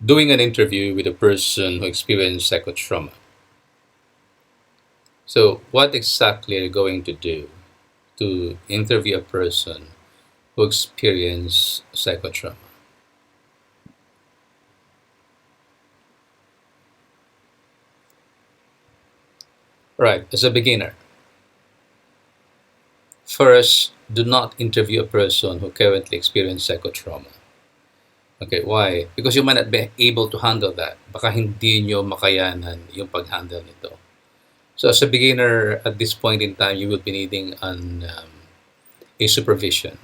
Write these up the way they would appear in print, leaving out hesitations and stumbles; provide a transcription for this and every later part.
Doing an interview with a person who experienced psychotrauma. So, what exactly are you going to do to interview a person who experienced psychotrauma? Right, as a beginner, first, do not interview a person who currently experienced psychotrauma. Okay, why? Because you might not be able to handle that. Baka hindi nyo makayanan yung pag-handle nito. So as a beginner, at this point in time, you will be needing a supervision.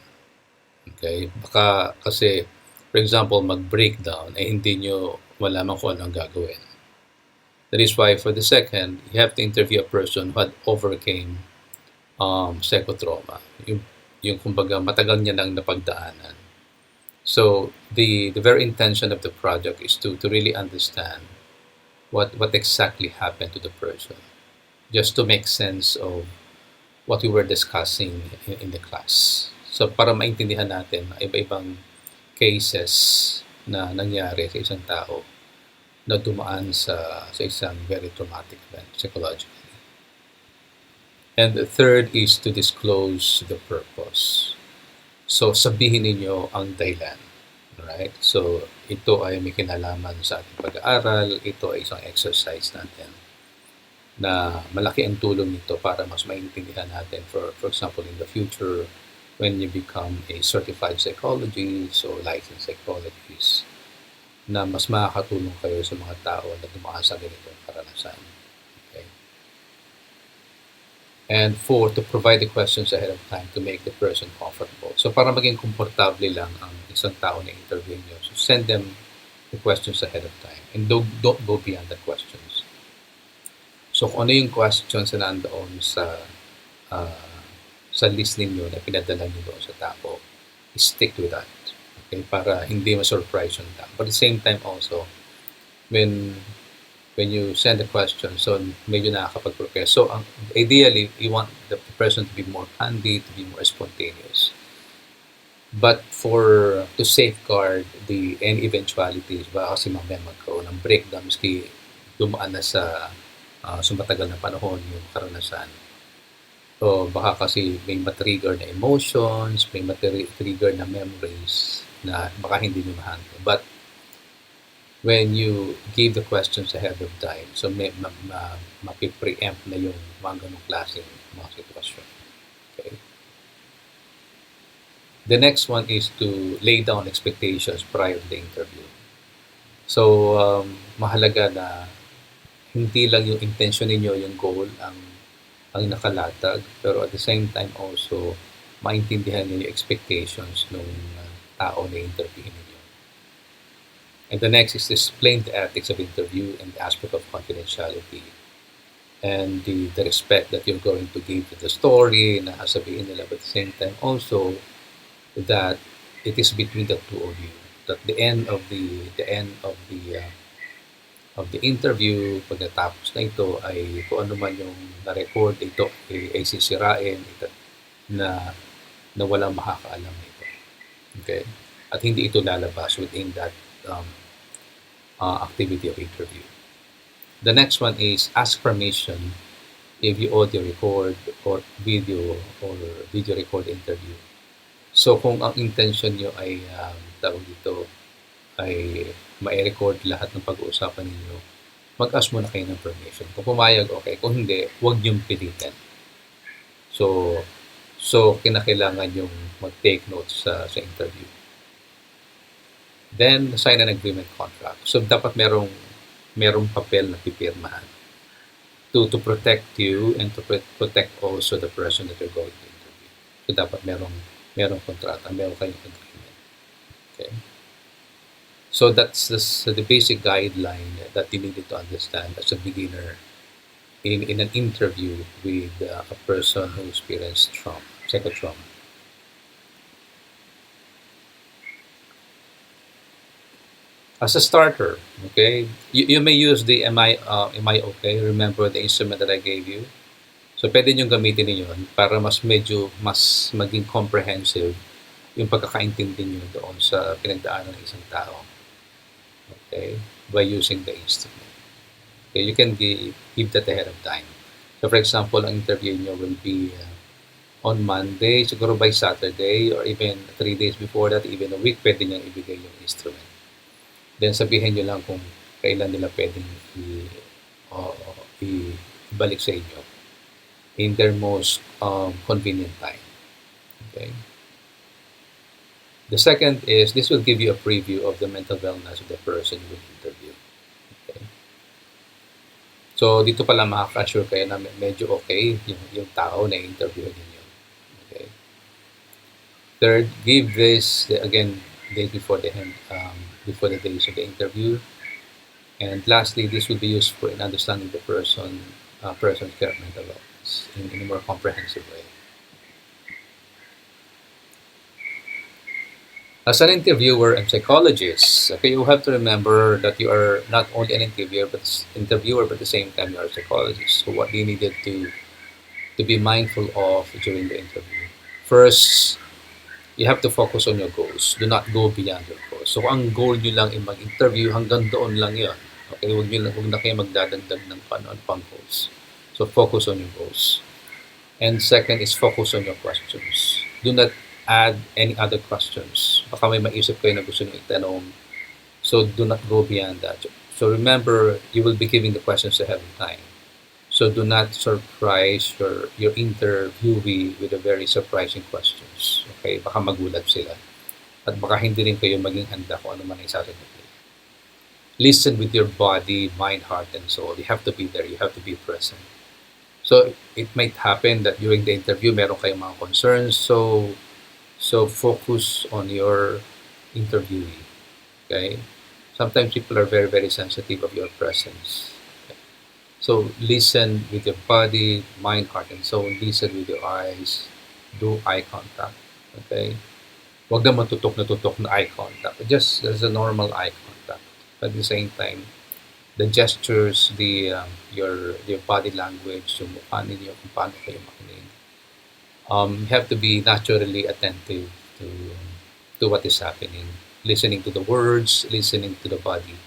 Okay? Baka kasi, for example, mag-breakdown, hindi nyo malaman kung ano ang gagawin. That is why for the second, you have to interview a person who had overcame psychotrauma. Yung kumbaga matagal niya nang napagdaanan. So the very intention of the project is to really understand what exactly happened to the person, just to make sense of what we were discussing in the class. So para maintindihan natin ang iba-ibang cases na nangyari sa isang tao na dumaan sa isang very traumatic event psychologically. And the third is to disclose the purpose. So sabihin ninyo ang dahilan. Right? So ito ay may kinalaman sa ating pag-aaral, ito ay isang exercise natin na malaki ang tulong nito para mas maintindihan natin for example in the future when you become a certified psychologist or licensed psychologist na mas makakatulong kayo sa mga tao na dumaan sa ganitong karanasan. Okay? And four, to provide the questions ahead of time to make the person comfortable. So para maging komportable lang ang isang tao na interview nyo, so send them the questions ahead of time and don't go beyond the questions. So kung ano yung questions na nandoon sa list ninyo na pinadala nyo doon sa tao, stick with that. Okay? Para hindi ma-surprise yung tao. But at the same time also, when you send the question, so medyo nakakapag-prepare. So ideally, you want the person to be more candid, to be more spontaneous. But to safeguard any eventualities, baka kasi mamaya magkaroon ng breakdown, maski dumaan na sa matagal na panahon yung karanasan. So baka kasi may matrigger na emotions, may matrigger na memories na baka hindi nyo ma-handle. But when you give the questions ahead of time, so mapipreempt na yung mga ganong klaseng mga sitwasyon. Okay? The next one is to lay down expectations prior to the interview. So, mahalaga na hindi lang yung intention ninyo, yung goal, ang nakalatag, pero at the same time also, maintindihan niyo yung expectations ng tao na interviewin ninyo. And the next is to explain the ethics of interview and the aspect of confidentiality and the respect that you're going to give to the story na sabihin nila, but at the same time also that it is between the two of you. At the end of the interview, pag natapos na ito, ay kung ano man yung na-record, ito ay sisirain na walang makakaalam nito. Okay? At hindi ito lalabas within that activity of interview. The next one is ask permission if you audio record or video record interview. So kung ang intention nyo ay tawag dito ay ma-record lahat ng pag-uusapan ninyo, mag-ask muna kayo ng permission. Kung pumayag, okay. Kung hindi, huwag niyong pilitin. So kinakailangan yung mag-take notes sa interview. Then, sign an agreement contract. So dapat merong papel na pipirmahan to protect you and to protect also the person that you're going to interview. So dapat merong kontrata, meron kayong agreement. Okay? So that's the basic guideline that you needed to understand as a beginner in an interview with a person who experienced psychotrauma. As a starter, okay, you may use the am I okay? Remember the instrument that I gave you? So pwede nyo gamitin yun para mas maging comprehensive yung pagkakaintindi nyo doon sa pinagdaanan ng isang tao. okay, by using the instrument. Okay, you can give that ahead of time. So for example, ang interview nyo will be on Monday, siguro by Saturday, or even 3 days before that, even a week, pwede niyang ibigay yung instrument. Then sabihin nyo lang kung kailan nila pwedeng ibalik sa inyo in their most convenient time. Okay. The second is this will give you a preview of the mental wellness of the person you will interview. Okay. So dito pala makaka-assure kayo na medyo okay yung tao na interview ninyo. Okay. Third, give this again days before the days of the interview. And lastly, this will be useful in understanding the person's care of mental wellness in a more comprehensive way. As an interviewer and psychologist, okay, you have to remember that you are not only an interviewer but at the same time you are a psychologist. So what you needed to be mindful of during the interview. First, you have to focus on your goals. Do not go beyond your goals. So ang goal nyo lang ay mag-interview, hanggang doon lang yun. Okay, huwag na kayo magdadagdag ng pang goals. So focus on your goals. And second is focus on your questions. Do not add any other questions. Baka may maisip kayo na gusto nyo itanong. So do not go beyond that. So remember, you will be giving the questions ahead of time. So do not surprise your interviewee with a very surprising questions. Okay? Baka magulat sila. At baka hindi rin kayo maging handa kung ano man ang sasagot nila. Listen with your body, mind, heart, and soul. You have to be there. You have to be present. So it might happen that during the interview, meron kayong mga concerns. So focus on your interviewee. Okay? Sometimes people are very, very sensitive of your presence. So listen with your body, mind, heart, and soul. Listen with your eyes. Do eye contact. Okay? Huwag naman tutok na eye contact. Just as a normal eye contact. But at the same time, the gestures, your body language, yung mukha ninyo, kung paano kayo makinig. You have to be naturally attentive to what is happening. Listening to the words, listening to the body.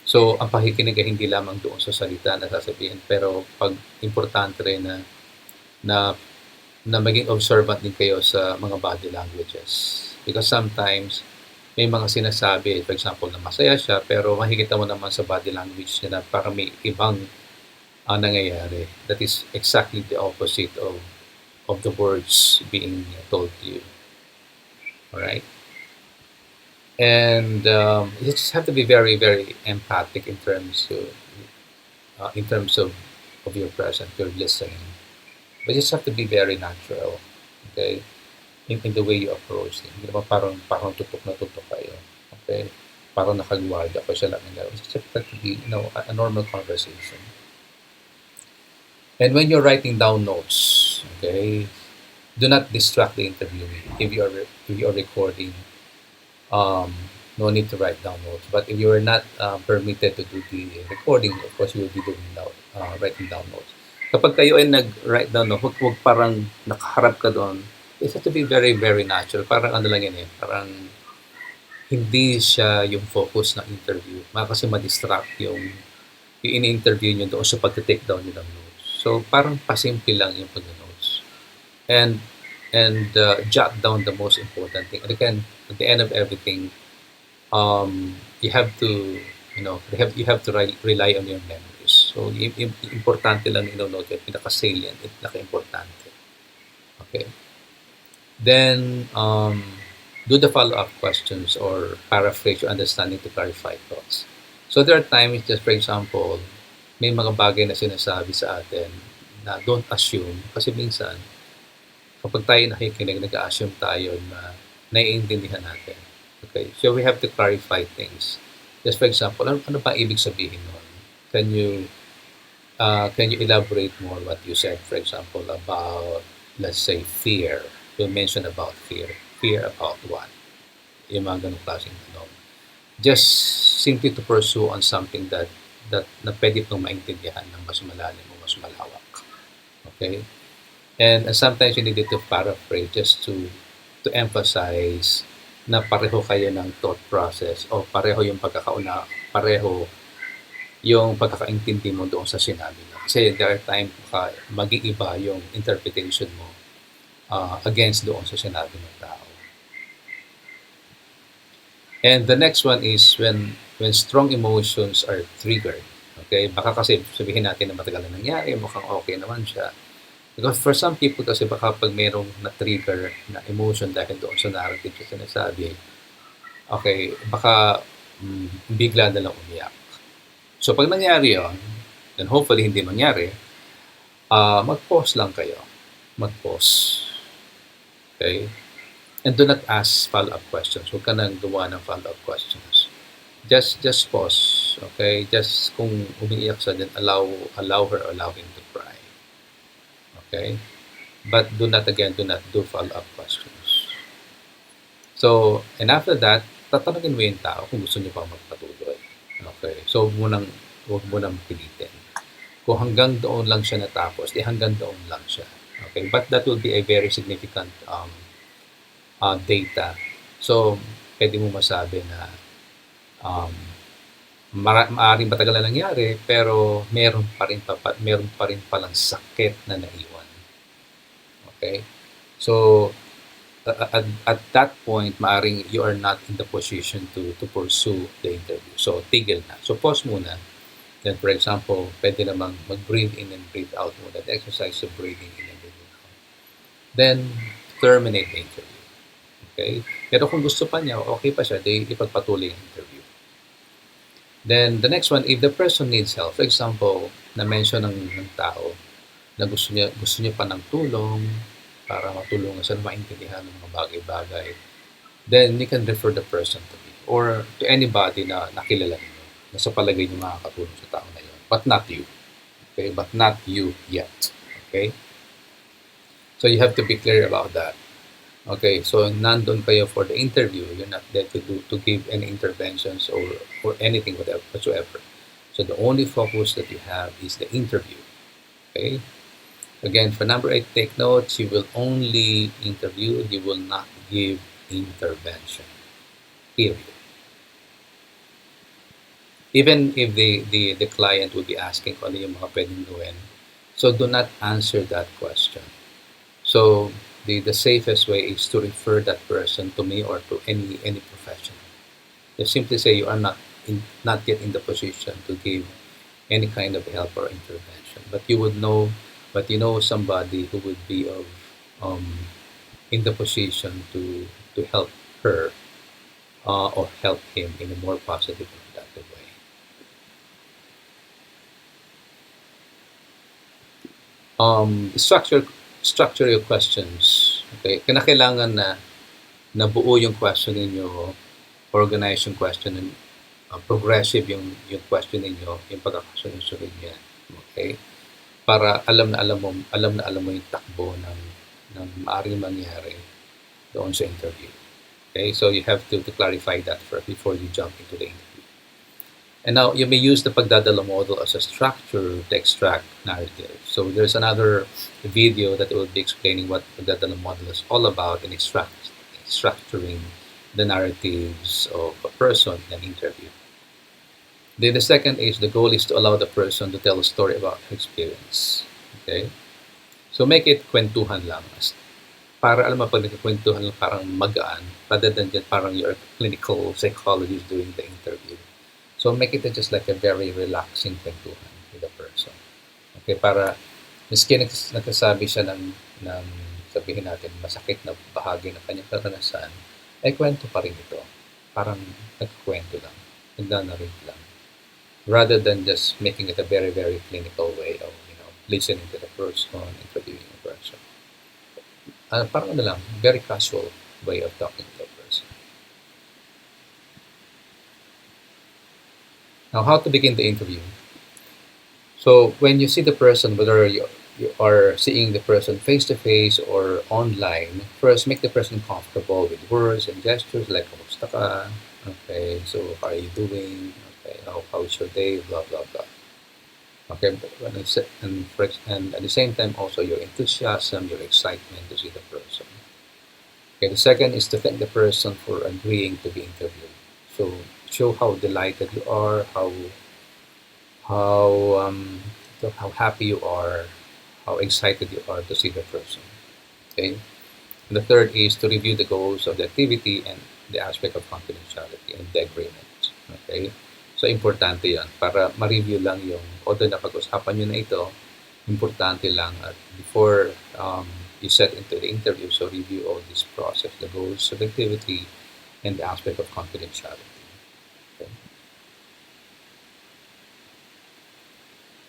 So, ang pakikinig ay hindi lamang doon sa salita na sasabihin, pero pag importante rin na maging observant din kayo sa mga body languages. Because sometimes, may mga sinasabi, for example, na masaya siya, pero makikita mo naman sa body language niya na parang may ibang nangyayari. That is exactly the opposite of the words being told to you. Alright? And you just have to be very, very empathic in terms of your presence, your listening. But you just have to be very natural, okay, in the way you approach them. Hindi naman parang tutok na tutok kayo, okay? Parang nakagwarda pa siya lang ng gawin. Just have to be, a normal conversation. And when you're writing down notes, okay, do not distract the interviewee. If you are recording, no need to write down notes. But if you are not permitted to do the recording, of course, you will be doing writing down notes. Kapag kayo ay nag-write down, huwag parang nakaharap ka doon. It has to be very, very natural. Parang ano lang yan eh. Parang hindi siya yung focus ng interview. Kasi ma-distract yung in-interview nyo doon sa pag-take down nyo ng notes. So, parang pasimple lang yung pag-notes. And jot down the most important thing. And again, at the end of everything, you have to, you have to rely on your memories. So, importante lang ino-note yung pinaka-salient, pinaka-importante. Okay. Then, do the follow-up questions or paraphrase your understanding to clarify thoughts. So, there are times, just for example, may mga bagay na sinasabi sa atin na don't assume. Kasi minsan, kapag tayo nakikinig, nag-assume tayo na naiintindihan natin. Okay? So, we have to clarify things. Just for example, ano ba ibig sabihin nun? Can you elaborate more what you said, for example, about, let's say, fear? You mentioned about fear. Fear about what? Yung mga ganong klaseng tanong. Just simply to pursue on something that na pwede pong maintindihan ng mas malalim o mas malawak. Okay? And sometimes you need to paraphrase just to emphasize na pareho kayo ng thought process o pareho yung pareho yung pagkakaintindi mo doon sa sinabi niya. Kasi there are times mag-iiba yung interpretation mo against doon sa sinabi ng tao. And the next one is when strong emotions are triggered. Okay? Baka kasi sabihin natin na matagal na nangyari, mukhang okay naman siya. Because for some people kasi baka pag mayroong na-trigger na emotion dahil doon sa narrative na sinasabi, okay, baka bigla na lang umiyak. So pag nangyari yun, then hopefully hindi mangyari, mag-pause lang kayo. Mag-pause. Okay? And do not ask follow-up questions. Huwag ka nang gawa ng follow-up questions. Just pause. Okay? Just kung umiiyak siya, then allow her or allow him to cry. Okay? But do not do follow-up questions. So, and after that, tatanungin mo yung tao kung gusto niyo pa magpatuloy. Okay? So, huwag mo nang pilitin. Kung hanggang doon lang siya natapos, hanggang doon lang siya. Okay? But that will be a very significant data. So, pwede mo masabi na maaaring matagal na nangyari, pero meron pa rin palang sakit na naiwan. Okay? So, at that point, maaaring you are not in the position to pursue the interview. So, tigil na. So, pause muna. Then, for example, pwede namang mag-breathe in and breathe out muna. The exercise of breathing in and breathing out. Then, terminate the interview. Okay? Pero kung gusto pa niya, okay pa siya, di ipagpatuloy ang interview. Then, the next one, if the person needs help, for example, na-mention ng tao na gusto niya pa ng tulong para matulungan siya, maintindihan ng mga bagay-bagay, then you can refer the person to me or to anybody na nakilala niyo, na sa palagay niyo makakatulong sa tao na yun. But not you. Okay? But not you yet. Okay? So, you have to be clear about that. Okay, so nandun kayo for the interview. You're not there to give any interventions or anything whatsoever. So the only focus that you have is the interview. Okay. Again, for number 8, take notes. You will only interview. You will not give intervention. Period. Even if the client will be asking kung ano yung mga pwedeng gawin, so do not answer that question. So the safest way is to refer that person to me or to any professional. Just simply say you are not yet in the position to give any kind of help or intervention, but you know somebody who would be in the position to help her or help him in a more positive and productive way. Structure your questions. Okay? Kailangan na buo yung question ninyo, organize yung question, and progressive yung question ninyo, yung pagkakasunod niya. Okay? Para alam na alam mo yung takbo ng maaaring mangyari doon sa interview. Okay? So you have to clarify that first before you jump into the interview. And now, you may use the pagdadala model as a structure to extract narrative. So there's another video that will be explaining what pagdadala model is all about in structuring the narratives of a person in an interview. Then the second is the goal is to allow the person to tell a story about her experience. Okay? So make it kwentuhan lang. Para alam mo, pag nagkikwentuhan lang parang magaan, rather than just parang you're a clinical psychologist doing the interview. So make it just like a very relaxing kwentuhan with the person. Okay, para miski nagsasabi siya ng sabihin natin masakit na bahagi ng kanyang karanasan, ay kwento pa rin ito. Parang nagkwento lang, nagnanarrate lang. Rather than just making it a very, very clinical way of listening to the person, interviewing the person. Parang lang, very casual way of talking to the person. Now, how to begin the interview? So, when you see the person, whether you are seeing the person face-to-face or online, first make the person comfortable with words and gestures like, kamusta ka? Okay, so how are you doing? Okay, how's your day? Blah, blah, blah. Okay, and at the same time, also your enthusiasm, your excitement to see the person. Okay, the second is to thank the person for agreeing to be interviewed. So, show how delighted you are, how how happy you are, how excited you are to see the person. Okay. And the third is to review the goals of the activity and the aspect of confidentiality and the agreement. Okay. So, importante yan. Para ma-review lang yung, although napag-usapan nyo na ito, importante lang at before you set into the interview, so review all this process, the goals of the activity and the aspect of confidentiality. Okay.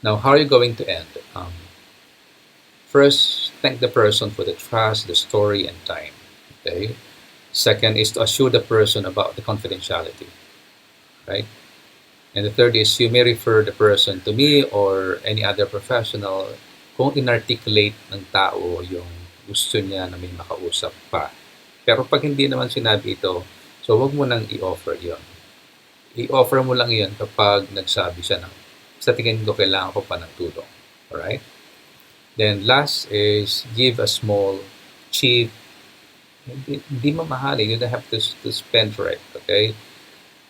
Now, how are you going to end? First, thank the person for the trust, the story, and time. Okay. Second is to assure the person about the confidentiality, right? And the third is you may refer the person to me or any other professional kung inarticulate ng tao yung gusto niya na may makausap pa. Pero pag hindi naman sinabi ito, so wag mo nang i-offer yon. I-offer mo lang yon kapag nagsabi siya ng sa tingin ko kailangan ko pa ng tulong. Alright? Then last is give a small, cheap, hindi mamahali. You don't have to spend for it. Okay?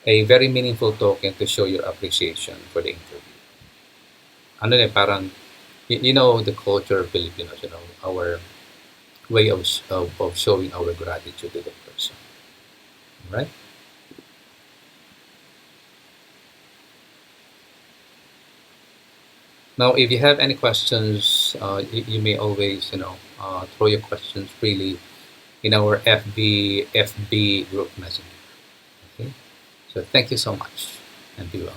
A very meaningful token to show your appreciation for the interview. Ano na parang, you know the culture of Filipinos, you know, our way of showing our gratitude to the person. Right? Now, if you have any questions, you may always, throw your questions freely in our FB group messenger. Okay. So thank you so much and be well.